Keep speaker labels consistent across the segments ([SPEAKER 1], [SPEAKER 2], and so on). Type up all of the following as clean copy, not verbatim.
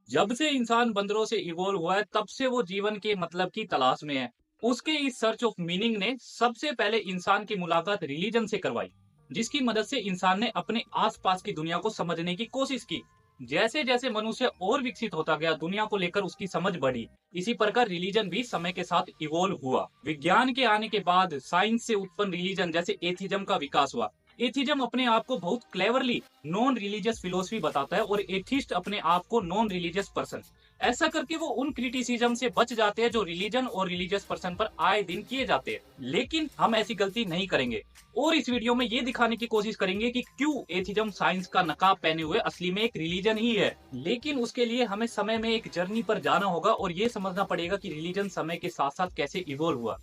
[SPEAKER 1] जब से इंसान बंदरों से इवॉल्व हुआ है, तब से वो जीवन के मतलब की तलाश में है। उसके इस सर्च ऑफ मीनिंग ने सबसे पहले इंसान की मुलाकात रिलीजन से करवाई, जिसकी मदद से इंसान ने अपने आसपास की दुनिया को समझने की कोशिश की। जैसे जैसे मनुष्य और विकसित होता गया, दुनिया को लेकर उसकी समझ बढ़ी। इसी प्रकार रिलीजन भी समय के साथ इवॉल्व हुआ। विज्ञान के आने के बाद साइंस से उत्पन्न रिलीजन जैसे एथिज्म का विकास हुआ। एथिज्म अपने आप को बहुत क्लेवरली नॉन रिलीजियस फिलोसफी बताता है और एथिस्ट अपने आप को नॉन रिलीजियस पर्सन। ऐसा करके वो उन क्रिटिसिज्म से बच जाते हैं जो रिलीजन और रिलीजियस पर्सन पर आए दिन किए जाते हैं। लेकिन हम ऐसी गलती नहीं करेंगे और इस वीडियो में ये दिखाने की कोशिश करेंगे कि क्यों एथिज्म साइंस का नकाब पहने हुए असली में एक रिलीजन ही है। लेकिन उसके लिए हमें समय में एक जर्नी पर जाना होगा और ये समझना पड़ेगा कि रिलीजन समय के साथ साथ कैसे इवॉल्व हुआ।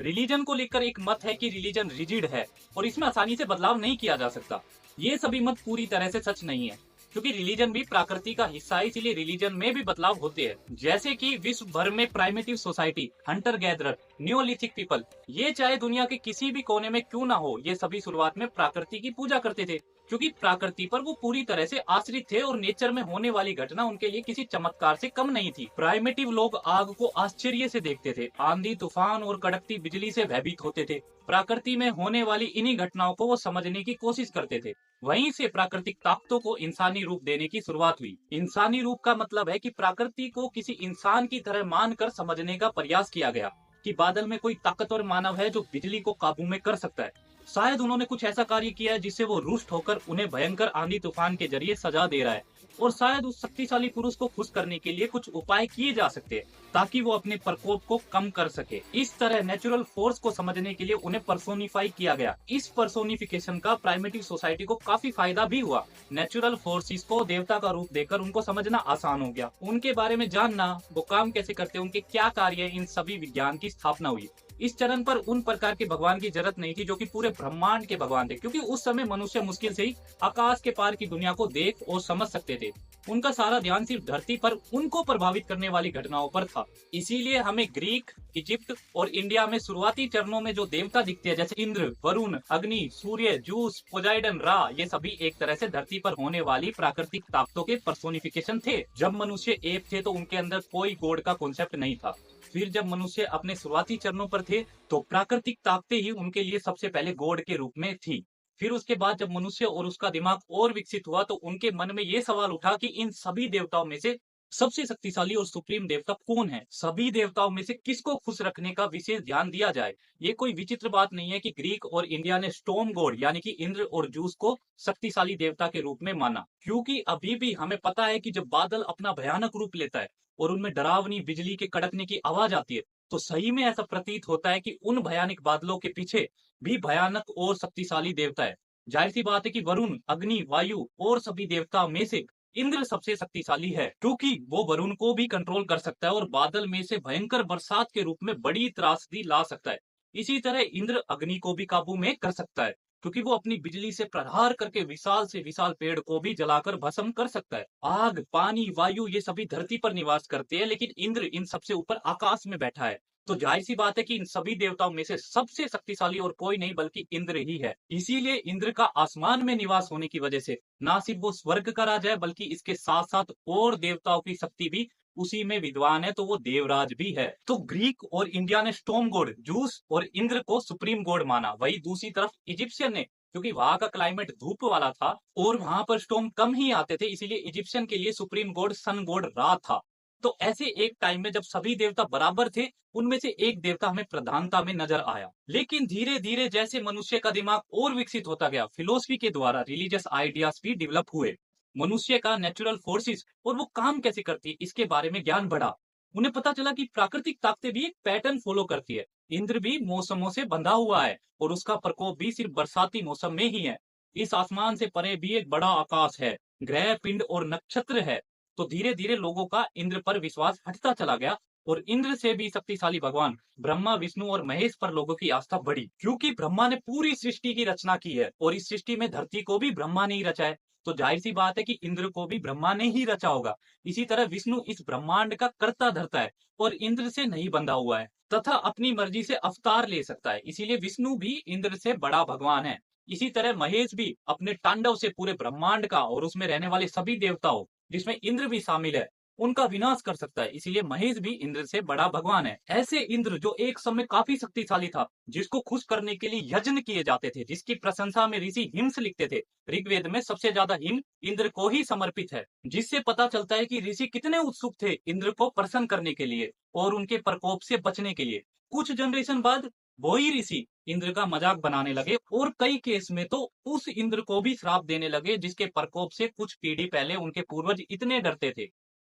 [SPEAKER 1] रिलीजन को लेकर एक मत है कि रिलीजन रिजिड है और इसमें आसानी से बदलाव नहीं किया जा सकता। ये सभी मत पूरी तरह से सच नहीं है, क्योंकि रिलीजन भी प्रकृति का हिस्सा है, इसीलिए रिलीजन में भी बदलाव होते हैं। जैसे कि विश्व भर में primitive society, Hunter gatherer, Neolithic people, ये चाहे दुनिया के किसी भी कोने में क्यों ना हो, ये सभी शुरुआत में प्रकृति की पूजा करते थे, क्योंकि प्रकृति पर वो पूरी तरह से आश्रित थे और नेचर में होने वाली घटना उनके लिए किसी चमत्कार से कम नहीं थी। प्राइमेटिव लोग आग को आश्चर्य से देखते थे, आंधी तूफान और कड़कती बिजली से भयभीत होते थे। प्रकृति में होने वाली इन्हीं घटनाओं को वो समझने की कोशिश करते थे। वहीं से प्राकृतिक ताकतों को इंसानी रूप देने की शुरुआत हुई। इंसानी रूप का मतलब है कि प्रकृति को किसी इंसान की तरह मानकर समझने का प्रयास किया गया कि बादल में कोई ताकतवर मानव है जो बिजली को काबू में कर सकता है। शायद उन्होंने कुछ ऐसा कार्य किया है जिससे वो रुष्ट होकर उन्हें भयंकर आंधी तूफान के जरिए सजा दे रहा है, और शायद उस शक्तिशाली पुरुष को खुश करने के लिए कुछ उपाय किए जा सकते हैं ताकि वो अपने प्रकोप को कम कर सके। इस तरह नेचुरल फोर्स को समझने के लिए उन्हें पर्सोनिफाई किया गया। इस पर्सोनिफिकेशन का प्राइमेटिव सोसाइटी को काफी फायदा भी हुआ। नेचुरल फोर्सेस को देवता का रूप देकर उनको समझना आसान हो गया, उनके बारे में जानना, वो काम कैसे करते, उनके क्या कार्य है, इन सभी विज्ञान की स्थापना हुई। इस चरण पर उन प्रकार के भगवान की जरूरत नहीं थी जो कि पूरे ब्रह्मांड के भगवान थे, क्योंकि उस समय मनुष्य मुश्किल से ही आकाश के पार की दुनिया को देख और समझ सकते थे। उनका सारा ध्यान सिर्फ धरती पर उनको प्रभावित करने वाली घटनाओं पर था। इसीलिए हमें ग्रीक, इजिप्ट और इंडिया में शुरुआती चरणों में जो देवता दिखते हैं, जैसे इंद्र, वरुण, अग्नि, सूर्य, जूस, पोजाइडन, रा, ये सभी एक तरह से धरती पर होने वाली प्राकृतिक ताकतों के पर्सोनिफिकेशन थे। जब मनुष्य एप थे तो उनके अंदर कोई गॉड का कॉन्सेप्ट नहीं था। फिर जब मनुष्य अपने शुरुआती चरणों पर थे तो प्राकृतिक ताकतें ही उनके लिए सबसे पहले गॉड के रूप में थी। फिर उसके बाद जब मनुष्य और उसका दिमाग और विकसित हुआ तो उनके मन में ये सवाल उठा कि इन सभी देवताओं में से सबसे शक्तिशाली और सुप्रीम देवता कौन है। सभी देवताओं में से किसको खुश रखने का विशेष ध्यान दिया जाए। ये कोई विचित्र बात नहीं है कि ग्रीक और इंडिया ने स्टॉर्म गॉड यानी कि इंद्र और जूस को शक्तिशाली देवता के रूप में माना, क्योंकि अभी भी हमें पता है कि जब बादल अपना भयानक रूप लेता है और उनमें डरावनी बिजली के कड़कने की आवाज आती है, तो सही में ऐसा प्रतीत होता है कि उन भयानक बादलों के पीछे भी भयानक और शक्तिशाली देवता है। जाहिर सी बात है कि वरुण, अग्नि, वायु और सभी देवताओं में से इंद्र सबसे शक्तिशाली है, क्योंकि वो वरुण को भी कंट्रोल कर सकता है और बादल में से भयंकर बरसात के रूप में बड़ी त्रासदी ला सकता है। इसी तरह इंद्र अग्नि को भी काबू में कर सकता है, क्योंकि वो अपनी बिजली से प्रहार करके विशाल से विशाल पेड़ को भी जलाकर भस्म कर सकता है। आग, पानी, वायु ये सभी धरती पर निवास करते हैं, लेकिन इंद्र इन सबसे ऊपर आकाश में बैठा है। तो जाहिर सी बात है कि इन सभी देवताओं में से सबसे शक्तिशाली और कोई नहीं बल्कि इंद्र ही है। इसीलिए इंद्र का आसमान में निवास होने की वजह से ना सिर्फ वो स्वर्ग का राजा है, बल्कि इसके साथ साथ और देवताओं की शक्ति भी उसी में विद्वान है, तो वो देवराज भी है। तो ग्रीक और इंडिया ने स्टॉर्म गॉड जूस और इंद्र को सुप्रीम गॉड माना। वही दूसरी तरफ इजिप्शियन ने, क्योंकि वहां का क्लाइमेट धूप वाला था और वहां पर स्टॉर्म कम ही आते थे, इसीलिए इजिप्शियन के लिए सुप्रीम गॉड सन गॉड रा था। तो ऐसे एक टाइम में जब सभी देवता बराबर थे, उनमें से एक देवता हमें प्रधानता में नजर आया। लेकिन धीरे धीरे जैसे मनुष्य का दिमाग और विकसित होता गया, फिलोसफी के द्वारा रिलीजियस आइडियाज भी डेवलप हुए। मनुष्य का नेचुरल फोर्सेस और वो काम कैसे करती है इसके बारे में ज्ञान बढ़ा। उन्हें पता चला कि प्राकृतिक ताकतें भी एक पैटर्न फॉलो करती है। इंद्र भी मौसमों से बंधा हुआ है और उसका प्रकोप भी सिर्फ बरसाती मौसम में ही है। इस आसमान से परे भी एक बड़ा आकाश है, ग्रह, पिंड और नक्षत्र है। तो धीरे धीरे लोगों का इंद्र पर विश्वास हटता चला गया और इंद्र से भी शक्तिशाली भगवान ब्रह्मा, विष्णु और महेश पर लोगों की आस्था बढ़ी, क्योंकि ब्रह्मा ने पूरी सृष्टि की रचना की है और इस सृष्टि में धरती को भी ब्रह्मा ने ही रचा है। तो जाहिर सी बात है कि इंद्र को भी ब्रह्मा ने ही रचा होगा। इसी तरह विष्णु इस ब्रह्मांड का कर्ता धर्ता है और इंद्र से नहीं बंधा हुआ है तथा अपनी मर्जी से अवतार ले सकता है, इसीलिए विष्णु भी इंद्र से बड़ा भगवान है। इसी तरह महेश भी अपने तांडव से पूरे ब्रह्मांड का और उसमें रहने वाले सभी देवताओं, जिसमें इंद्र भी शामिल है, उनका विनाश कर सकता है। इसीलिए महेश भी इंद्र से बड़ा भगवान है। ऐसे इंद्र जो एक समय काफी शक्तिशाली था, जिसको खुश करने के लिए यज्ञ किए जाते थे, जिसकी प्रशंसा में ऋषि हिम्स लिखते थे। ऋग्वेद में सबसे ज्यादा हिम इंद्र को ही समर्पित है, जिससे पता चलता है कि ऋषि कितने उत्सुक थे इंद्र को प्रसन्न करने के लिए और उनके प्रकोप से बचने के लिए। कुछ जनरेशन बाद वही ऋषि इंद्र का मजाक बनाने लगे और कई केस में तो उस इंद्र को भी श्राप देने लगे, जिसके प्रकोप से कुछ पीढ़ी पहले उनके पूर्वज इतने डरते थे।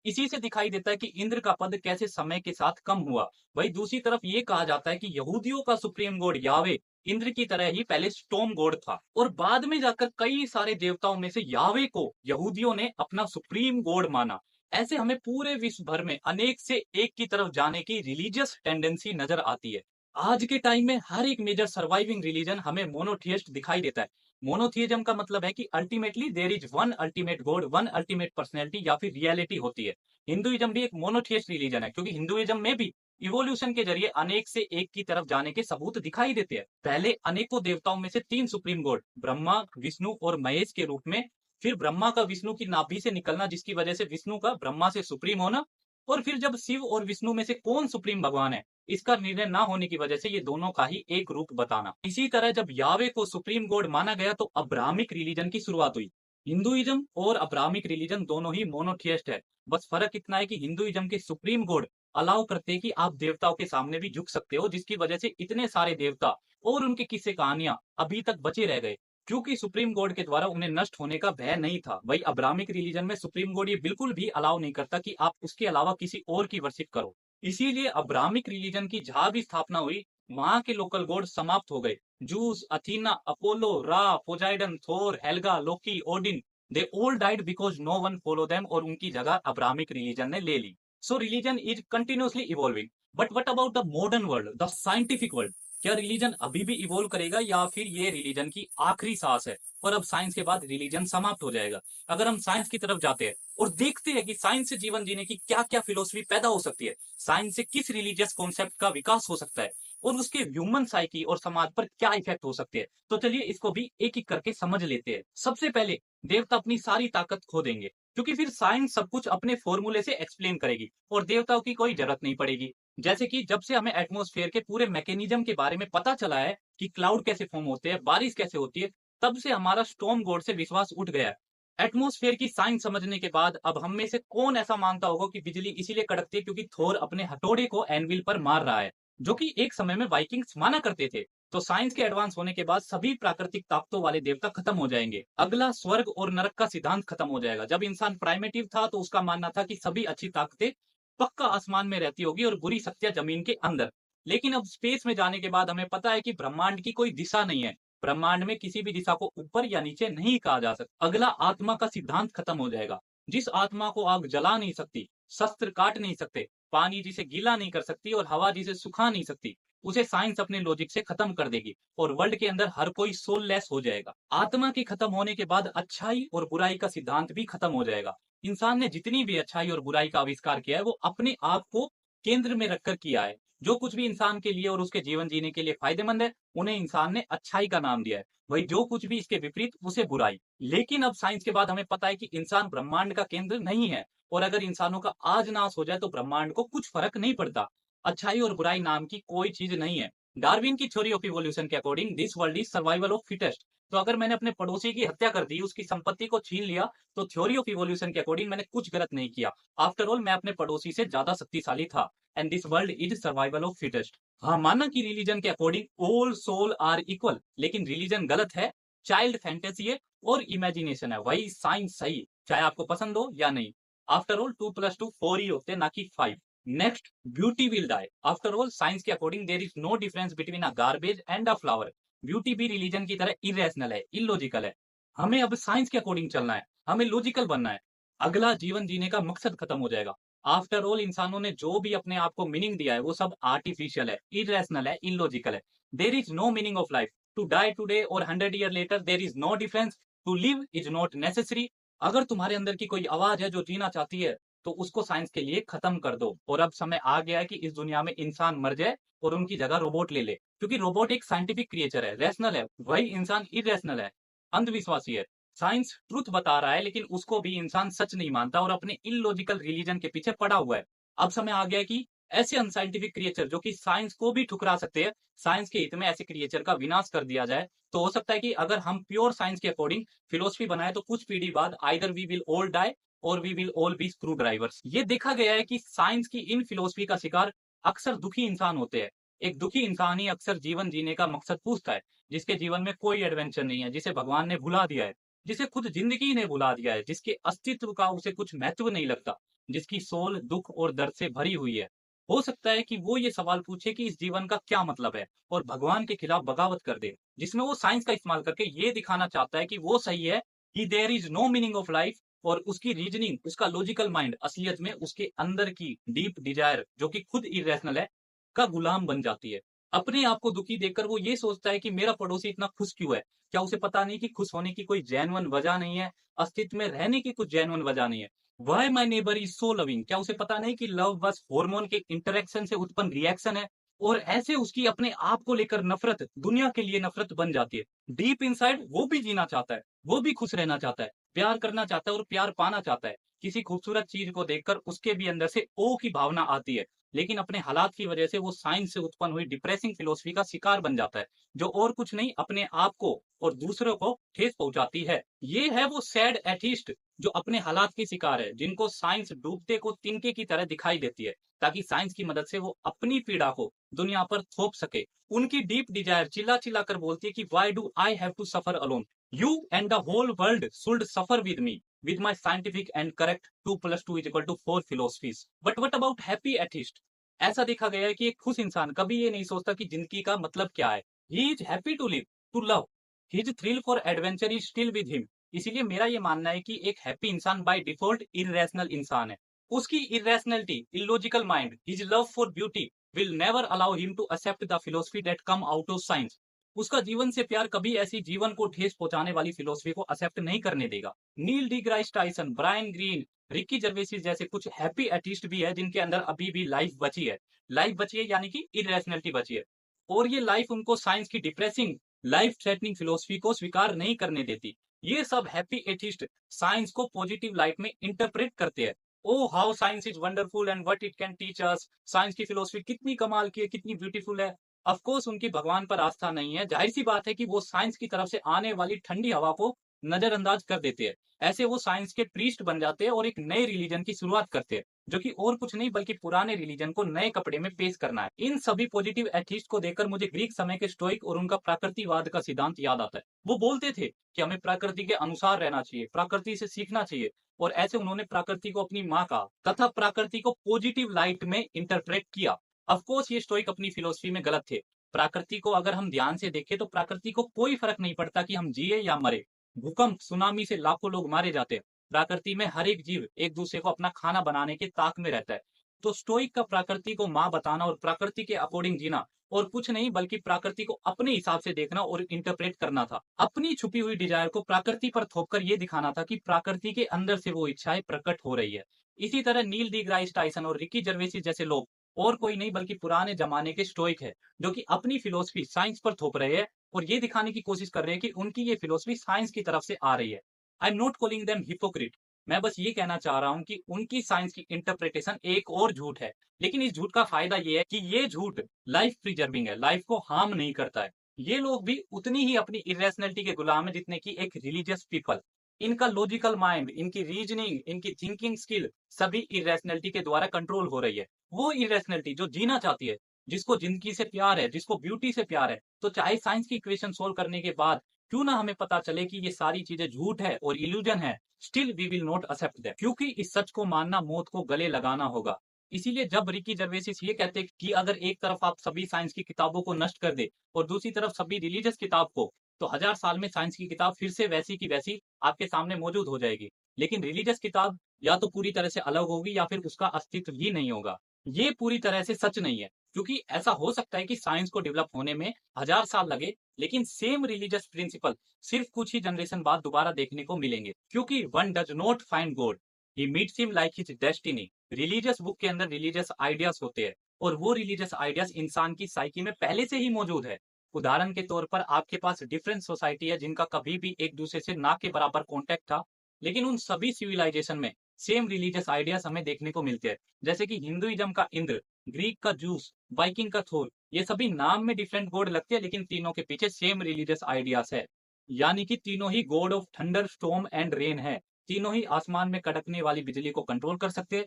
[SPEAKER 1] इसी से दिखाई देता है कि इंद्र का पद कैसे समय के साथ कम हुआ। वही दूसरी तरफ ये कहा जाता है कि यहूदियों का सुप्रीम गॉड यावे इंद्र की तरह ही पहले स्टॉर्म गॉड था और बाद में जाकर कई सारे देवताओं में से यावे को यहूदियों ने अपना सुप्रीम गॉड माना। ऐसे हमें पूरे विश्व भर में अनेक से एक की तरफ जाने की रिलीजियस टेंडेंसी नजर आती है। आज के टाइम में हर एक मेजर सर्वाइविंग रिलीजन हमें मोनोथियस्ट दिखाई देता है। मोनोथियज्म का मतलब है कि ultimately there is one ultimate God, one ultimate personality या फिर रियलिटी होती है। हिंदुइज्म भी एक मोनोथियस्ट रिलीजन है, क्योंकि हिंदुइज्म में भी इवोल्यूशन के जरिए अनेक से एक की तरफ जाने के सबूत दिखाई देते हैं। पहले अनेकों देवताओं में से तीन सुप्रीम गॉड ब्रह्मा, विष्णु और महेश के रूप में, फिर ब्रह्मा का विष्णु की नाभि से निकलना जिसकी वजह से विष्णु का ब्रह्मा से सुप्रीम होना, और फिर जब शिव और विष्णु में से कौन सुप्रीम भगवान है इसका निर्णय ना होने की वजह से ये दोनों का ही एक रूप बताना। इसी तरह जब यावे को सुप्रीम गॉड माना गया तो अब्राहमिक रिलीजन की शुरुआत हुई। हिंदुइज्म और अब्राहमिक रिलीजन दोनों ही मोनोथियस्ट है। बस फर्क इतना है कि हिंदुइज्म के सुप्रीम गॉड अलाउ करते हैं कि आप देवताओं के सामने भी झुक सकते हो, जिसकी वजह से इतने सारे देवता और उनके किस्से कहानियां अभी तक बचे रह गए, क्योंकि सुप्रीम गॉड के द्वारा उन्हें नष्ट होने का भय नहीं था। वही अब्राहमिक रिलीजन में सुप्रीम गॉड ये बिल्कुल भी अलाउ नहीं करता कि आप उसके अलावा किसी और की वर्शिप करो। इसीलिए अब्राहमिक रिलीजन की जहां भी स्थापना हुई वहां के लोकल गॉड समाप्त हो गए। Juice, Athena, Apollo, Ra, Poseidon, Thor, Helga, Loki, Odin, they all died because no one follow them, और उनकी जगह अब्राहमिक रिलीजन ने ले ली। So religion is continuously evolving. But what about the modern world, the scientific world? क्या religion अभी भी evolve करेगा या फिर ये रिलीजन की आखिरी सांस है और अब साइंस के बाद रिलीजन समाप्त हो जाएगा? अगर हम साइंस की तरफ जाते हैं और देखते हैं कि साइंस से जीवन जीने की क्या क्या फिलोसफी पैदा हो सकती है, साइंस से किस रिलीजियस कॉन्सेप्ट का विकास हो सकता है और उसके ह्यूमन साइकी और समाज पर क्या इफेक्ट हो सकते हैं, तो चलिए इसको भी एक एक करके समझ लेते हैं। सबसे पहले देवता अपनी सारी ताकत खो देंगे, क्योंकि फिर साइंस सब कुछ अपने फॉर्मूले से एक्सप्लेन करेगी और देवताओं की कोई जरूरत नहीं पड़ेगी। जैसे कि जब से हमें एटमॉस्फेयर के पूरे मैकेनिज्म के बारे में पता चला है कि क्लाउड कैसे फॉर्म होते हैं, बारिश कैसे होती है, तब से हमारा स्टॉर्म गॉड से विश्वास उठ गया है। एटमॉस्फेयर की साइंस समझने के बाद अब हम में से कौन ऐसा मानता होगा कि बिजली इसीलिए कड़कती है क्योंकि थोर अपने हथौड़े को एनविल पर मार रहा है, जो कि एक समय में वाइकिंग्स माना करते थे। तो साइंस के एडवांस होने के बाद सभी प्राकृतिक ताकतों वाले देवता खत्म हो जाएंगे। अगला स्वर्ग और नरक का सिद्धांत खत्म हो जाएगा। जब इंसान प्राइमेटिव था तो उसका मानना था कि सभी अच्छी ताकतें पक्का आसमान में रहती होगी और बुरी शक्तियां जमीन के अंदर। लेकिन अब स्पेस में जाने के बाद हमें पता है कि ब्रह्मांड की कोई दिशा नहीं है। ब्रह्मांड में किसी भी दिशा को ऊपर या नीचे नहीं कहा जा सकता। अगला आत्मा का सिद्धांत खत्म हो जाएगा। जिस आत्मा को आग जला नहीं सकती, शस्त्र काट नहीं सकते, पानी जिसे गीला नहीं कर सकती और हवा जिसे सुखा नहीं सकती, उसे साइंस अपने लॉजिक से खत्म कर देगी और वर्ल्ड के अंदर हर कोई सोललेस हो जाएगा। आत्मा के खत्म होने के बाद अच्छाई और बुराई का सिद्धांत भी खत्म हो जाएगा। इंसान ने जितनी भी अच्छाई और बुराई का आविष्कार किया है वो अपने आप को केंद्र में रखकर किया है। जो कुछ भी इंसान के लिए और उसके जीवन जीने के लिए फायदेमंद है उन्हें इंसान ने अच्छाई का नाम दिया है। वही जो कुछ भी इसके विपरीत उसे बुराई। लेकिन अब साइंस के बाद हमें पता है कि इंसान ब्रह्मांड का केंद्र नहीं है और अगर इंसानों का आज नाश हो जाए तो ब्रह्मांड को कुछ फर्क नहीं पड़ता। अच्छाई और बुराई नाम की कोई चीज नहीं है। डार्विन की थ्योरी ऑफ इवोल्यूशन के according this world is survival of fittest. तो अगर मैंने अपने पड़ोसी की हत्या कर दी, उसकी संपत्ति को छीन लिया, तो थ्योरी ऑफ इवोल्यूशन के अकॉर्डिंग मैंने कुछ गलत नहीं किया। आफ्टर ऑल मैं अपने पड़ोसी से ज्यादा शक्तिशाली था and this world is survival of fittest. हाँ, माना कि रिलीजन के according all soul are equal, लेकिन रिलीजन गलत है, चाइल्ड फैंटेसी है और इमेजिनेशन है। वही साइंस सही, चाहे आपको पसंद हो या नहीं। आफ्टर ऑल 2 + 2 4 ही होते हैं, ना कि 5। Next, beauty will die. After all science के according there is no difference between a garbage and a flower. Beauty भी रिलीजन की तरह इरेशनल है, इलॉजिकल है। हमें अब साइंस के अकॉर्डिंग चलना है, हमें लॉजिकल बनना है। अगला, जीवन जीने का मकसद खत्म हो जाएगा। आफ्टर ऑल इंसानों ने जो भी अपने आप को मीनिंग दिया है वो सब आर्टिफिशियल है, इरेशनल है, इलॉजिकल है। There is no meaning of life. To die today और 100 year later there is no difference. To live is not necessary. अगर तुम्हारे अंदर की कोई आवाज है जो जीना चाहती है तो उसको साइंस के लिए खत्म कर दो। और अब समय आ गया है कि इस दुनिया में इंसान मर जाए और उनकी जगह रोबोट ले ले, क्योंकि रोबोट एक साइंटिफिक क्रिएचर है, रैशनल है। वही इंसान इरेशनल है, अंधविश्वासी है। साइंस ट्रुथ बता रहा है, लेकिन उसको भी इंसान सच नहीं मानता और अपने इलॉजिकल रिलीजन के पीछे पड़ा हुआ है। अब समय आ गया है कि ऐसे अनसाइंटिफिक क्रिएचर जो कि साइंस को भी ठुकरा सकते हैं, साइंस के हित में ऐसे क्रिएचर का विनाश कर दिया जाए। तो हो सकता है कि अगर हम प्योर साइंस के अकॉर्डिंग फिलोसफी बनाए तो कुछ पीढ़ी बाद either we will all die और we will all be screw drivers. ये देखा गया है कि साइंस की इन फिलोसफी का शिकार अक्सर दुखी इंसान होते हैं। एक दुखी इंसान ही अक्सर जीवन जीने का मकसद पूछता है, जिसके जीवन में कोई एडवेंचर नहीं है, जिसे भगवान ने भुला दिया है, जिसे खुद जिंदगी ने भुला दिया है, जिसके अस्तित्व का उसे कुछ महत्व नहीं लगता, जिसकी सोल दुख और दर्द से भरी हुई है। हो सकता है कि वो ये सवाल पूछे कि इस जीवन का क्या मतलब है और भगवान के खिलाफ बगावत कर दे, जिसमें वो साइंस का इस्तेमाल करके ये दिखाना चाहता है कि वो सही है, कि there is no meaning of life. और उसकी रीजनिंग, उसका लॉजिकल माइंड असलियत में उसके अंदर की डीप डिजायर जो कि खुद इरेशनल है, का गुलाम बन जाती है। अपने आप को दुखी देखकर वो ये सोचता है कि मेरा पड़ोसी इतना खुश क्यों है? क्या उसे पता नहीं कि खुश होने की कोई जेन्युइन वजह नहीं है? अस्तित्व में रहने की कुछ जेन्युइन वजह नहीं है? Why my neighbour is so loving? क्या उसे पता नहीं कि लव बस हार्मोन के इंटरेक्शन से उत्पन्न रिएक्शन है? और ऐसे उसकी अपने आप को लेकर नफरत, दुनिया के लिए नफरत बन जाती है। डीप इनसाइड वो भी जीना चाहता है, वो भी खुश रहना चाहता है, प्यार करना चाहता है और प्यार पाना चाहता है। किसी खूबसूरत चीज को देखकर उसके भी अंदर से ओ की भावना आती है। लेकिन अपने हालात की वजह से वो साइंस से उत्पन्न हुई डिप्रेसिंग फिलोसफी का शिकार बन जाता है, जो और कुछ नहीं अपने आप को और दूसरों को ठेस पहुंचाती है। ये है वो सैड एथिस्ट जो अपने हालात के शिकार है, जिनको साइंस डूबते को तिनके की तरह दिखाई देती है, ताकि साइंस की मदद से वो अपनी पीड़ा को दुनिया पर थोप सके। उनकी डीप डिजायर चिल्ला चिल्ला कर बोलती है कि why do I have to suffer alone? You and the whole world should suffer with me, with my scientific and correct 2 plus 2 is equal to 4 philosophies. But what about happy atheist? ऐसा देखा गया है कि एक खुश इंसान कभी ये नहीं सोचता कि जिंदगी का मतलब क्या है। He is happy to live, to love, his thrill for adventure is still with him. इसीलिए मेरा ये मानना है कि एक हैप्पी इंसान बाय डिफॉल्ट इरेशनल इंसान है। उसकी irrationality, illogical mind, his love for beauty will never allow him to accept the philosophy that come out of science. उसका जीवन से प्यार कभी ऐसी जीवन को ठेस पहुंचाने वाली फिलोसफी को एक्सेप्ट नहीं करने देगा। नील डिग्राइस टाइसन, ब्रायन ग्रीन, रिकी जर्वेसिस जैसे कुछ हैप्पी आर्टिस्ट भी है जिनके अंदर अभी भी लाइफ बची है। लाइफ बची है यानी कि इरेशनलिटी बची है। और ये लाइफ उनको साइंस की डिप्रेसिंग, लाइफ थ्रेटनिंग फिलोसफी को स्वीकार नहीं करने देती। ये सब हैप्पी एथिस्ट साइंस को पॉजिटिव लाइट में इंटरप्रेट करते हैं। Oh how science is wonderful and what it can teach us. Science की फिलोसफी कितनी कमाल की है, कितनी ब्यूटीफुल है। ऑफ कोर्स उनकी भगवान पर आस्था नहीं है। जाहिर सी बात है कि वो साइंस की तरफ से आने वाली ठंडी हवा को नजरअंदाज कर देते हैं। ऐसे वो साइंस के प्रीस्ट बन जाते हैं और एक नए रिलीजन की शुरुआत करते हैं, जो कि और कुछ नहीं बल्कि पुराने रिलीजन को नए कपड़े में पेश करना है। इन सभी पॉजिटिव एथिस्ट को देखकर मुझे ग्रीक समय के स्टोइक और उनका प्राकृतिकवाद का सिद्धांत याद आता है। वो बोलते थे कि हमें प्रकृति के अनुसार रहना चाहिए, प्रकृति से सीखना चाहिए। और ऐसे उन्होंने प्रकृति को अपनी माँ कहा तथा प्रकृति को पॉजिटिव लाइट में इंटरप्रेट किया। ऑफकोर्स ये स्टोइक अपनी फिलोसफी में गलत थे। प्रकृति को अगर हम ध्यान से देखें तो प्रकृति को कोई फर्क नहीं पड़ता कि हम जिए या मरे। भूकंप, सुनामी से लाखों लोग मारे जाते हैं। प्रकृति में हर एक जीव एक दूसरे को अपना खाना बनाने के ताक में रहता है। तो स्टोइक का प्रकृति को माँ बताना और प्रकृति के अकॉर्डिंग जीना और कुछ नहीं बल्कि प्रकृति को अपने हिसाब से देखना और इंटरप्रेट करना था। अपनी छुपी हुई डिजायर को प्रकृति पर थोपकर ये दिखाना था कि प्रकृति के अंदर से वो इच्छाएं प्रकट हो रही है। इसी तरह नील डिग्राइस टाइसन और रिकी जर्वेसिस जैसे लोग और कोई नहीं बल्कि पुराने जमाने के स्टोइक है, जो कि अपनी फिलोसफी साइंस पर थोप रहे हैं और ये दिखाने की कोशिश कर रहे हैं कि उनकी ये फिलोसफी साइंस की तरफ से आ रही है। I am not calling them hypocrite. मैं बस ये कहना चाह रहा हूँ कि उनकी साइंस की इंटरप्रिटेशन एक और झूठ है। लेकिन इस झूठ का फायदा ये है कि ये झूठ लाइफ प्रिजर्विंग है, लाइफ को हार्म नहीं करता है। ये लोग भी उतनी ही अपनी इरेशनलिटी के गुलाम है जितने की एक रिलीजियस पीपल। इनका लॉजिकल माइंड, इनकी रीजनिंग, इनकी थिंकिंग स्किल सभी इरेशनलिटी के द्वारा कंट्रोल हो रही है। वो इरेशनलिटी जो जीना चाहती है, जिसको जिंदगी से प्यार है, जिसको ब्यूटी से प्यार है, तो चाहे साइंस की इक्वेशन सोल्व करने के बाद क्यों ना हमें पता चले कि ये सारी चीजें झूठ है और इल्यूजन है, still we will not accept that, क्योंकि इस सच को मानना मौत को गले लगाना होगा। इसीलिए जब रिकी जर्वेसिस ये कहते कि अगर एक तरफ आप सभी साइंस की किताबों को नष्ट कर दे और दूसरी तरफ सभी रिलीजियस किताब को, तो 1000 साल में साइंस की किताब फिर से वैसी की वैसी आपके सामने मौजूद हो जाएगी। लेकिन रिलीजियस किताब या तो पूरी तरह से अलग होगी या फिर उसका अस्तित्व ही नहीं होगा। ये पूरी तरह से सच नहीं है, क्योंकि ऐसा हो सकता है कि साइंस को डेवलप होने में 1000 साल लगे, लेकिन सेम रिलीजियस प्रिंसिपल सिर्फ कुछ ही जनरेशन बाद दोबारा देखने को मिलेंगे, क्योंकि one does not find God, he meets him like his destiny. Religious book के अंदर रिलीजियस आइडियाज होते हैं और वो रिलीजियस आइडियाज इंसान की साइकी में पहले से ही मौजूद है। उदाहरण के तौर पर आपके पास डिफरेंट सोसाइटी है जिनका कभी भी एक दूसरे से ना के बराबर कॉन्टेक्ट था, लेकिन उन सभी सिविलाइजेशन में सेम रिलीजियस आइडियाज हमें देखने को मिलते हैं। जैसे कि हिंदुइज्म का इंद्र, ग्रीक का जूस, वाइकिंग का थोर, ये सभी नाम में डिफरेंट गॉड लगते हैं लेकिन तीनों के पीछे सेम रिलीजियस आइडियाज है। यानी कि तीनों ही god of thunder, storm and rain है। तीनों ही आसमान में कड़कने वाली बिजली को कंट्रोल कर सकते हैं।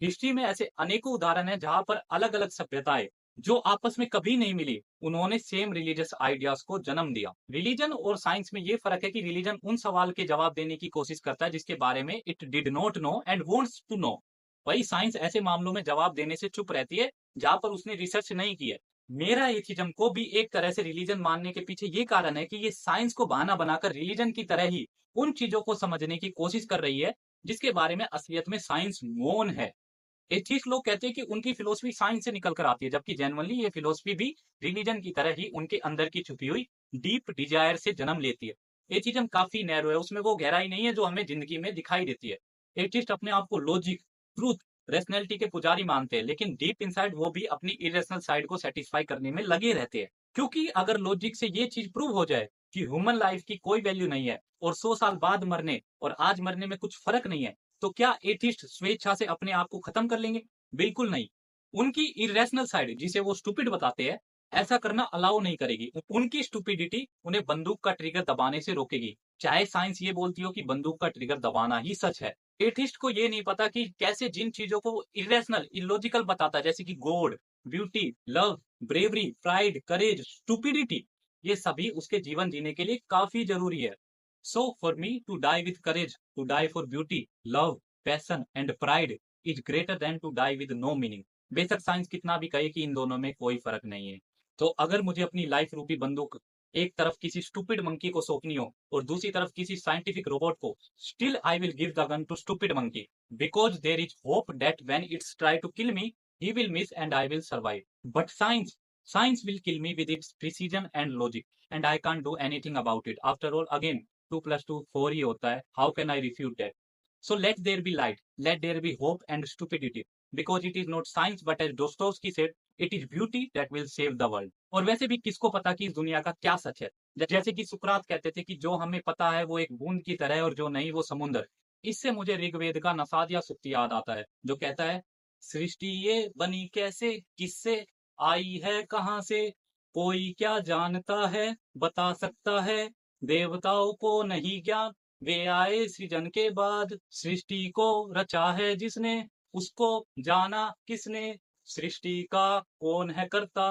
[SPEAKER 1] हिस्ट्री में ऐसे अनेकों उदाहरण हैं जहां पर अलग अलग सभ्यताएं जो आपस में कभी नहीं मिली, उन्होंने सेम रिलीजियस आइडियाज को जन्म दिया। रिलीजन और साइंस में ये फर्क है कि रिलीजन उन सवाल के जवाब देने की कोशिश करता है जिसके बारे में it did not know and wants to know. वही साइंस ऐसे मामलों में जवाब देने से चुप रहती है जहां पर उसने रिसर्च नहीं की है। मेरा एथिज्म को भी एक तरह से रिलीजन मानने के पीछे ये कारण है कि ये साइंस को बहाना बनाकर रिलीजन की तरह ही उन चीजों को समझने की कोशिश कर रही है जिसके बारे में असलियत में साइंस मौन है। एथिस्ट लोग कहते हैं कि उनकी फिलोसफी साइंस से निकल कर आती है, जबकि जेन्युइनली ये फिलोसफी भी रिलीजन की तरह ही उनके अंदर की छुपी हुई डीप डिजायर से जन्म लेती है। एथिज्म काफी नैरो है, उसमें वो गहराई नहीं है जो हमें जिंदगी में दिखाई देती है। एथिस्ट अपने आप को लॉजिक, ट्रूथ, रैशनैलिटी के पुजारी मानते हैं, लेकिन डीप इनसाइड वो भी अपनी इरेशनल साइड को सेटिस्फाई करने में लगे रहते हैं। क्योंकि अगर लॉजिक से ये चीज प्रूव हो जाए कि ह्यूमन लाइफ की कोई वैल्यू नहीं है और 100 साल बाद मरने और आज मरने में कुछ फर्क नहीं है, तो क्या एथिस्ट स्वेच्छा से अपने आप को खत्म कर लेंगे? बिल्कुल नहीं। उनकी इरेशनल साइड जिसे वो स्टूपिड बताते हैं, ऐसा करना अलाउ नहीं करेगी। उनकी स्टूपिडिटी उन्हें बंदूक का ट्रिगर दबाने से रोकेगी, चाहे साइंस ये बोलती हो कि बंदूक का ट्रिगर दबाना ही सच है। एथिस्ट को ये नहीं पता कि कैसे जिन चीजों को इरेशनल, इलॉजिकल बताता है, जैसे कि god, beauty, love, bravery, pride, courage, stupidity, ये सभी उसके जीवन जीने के लिए काफी जरूरी है। So for me to die with courage, to die for beauty, love, passion and pride is greater than to die with no meaning. बेशक साइंस कितना भी कहे कि इन दोनों में कोई फर्क नहीं है। तो अगर मुझे अपनी लाइफ रूपी बंदूक एक तरफ किसी स्टूपिड मंकी को सौंपनी हो और दूसरी तरफ किसी साइंटिफिक रोबोट को, still I will give the gun to stupid monkey because there is hope that when it's try to kill me he will miss and I will survive. But science will kill me with its precision and logic and I can't do anything about it. After all, again 2 + 2 4 ही होता है. How can I refute that? So let there be light, let there be hope and stupidity, because it is not science but as Dostoevsky said, it is beauty that will save the world. और वैसे भी किसको पता कि इस दुनिया का क्या सच है? जैसे कि सुकरात कहते थे कि जो हमें पता है वो एक बूंद की तरह है और जो नहीं वो समुद्र। इससे मुझे ऋग्वेद का नसादिया सूक्त याद आता है जो कहता है, सृष्टि ये बनी कैसे, किससे आई है, कहां से, कोई क्या जानता है, बता सकता है, देवताओं को नहीं ज्ञान, वे आए सृजन के बाद, सृष्टि को रचा है जिसने, उसको जाना किसने, सृष्टि का कौन है करता,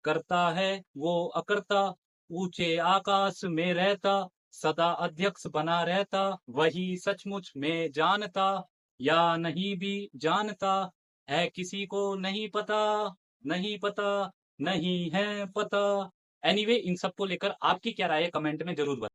[SPEAKER 1] करता है वो अकर्ता, ऊंचे आकाश में रहता, सदा अध्यक्ष बना रहता, वही सचमुच में जानता या नहीं भी जानता है, किसी को नहीं पता, नहीं पता, नहीं है पता। एनीवे, इन सबको लेकर आपकी क्या राय है कमेंट में जरूर बताएं।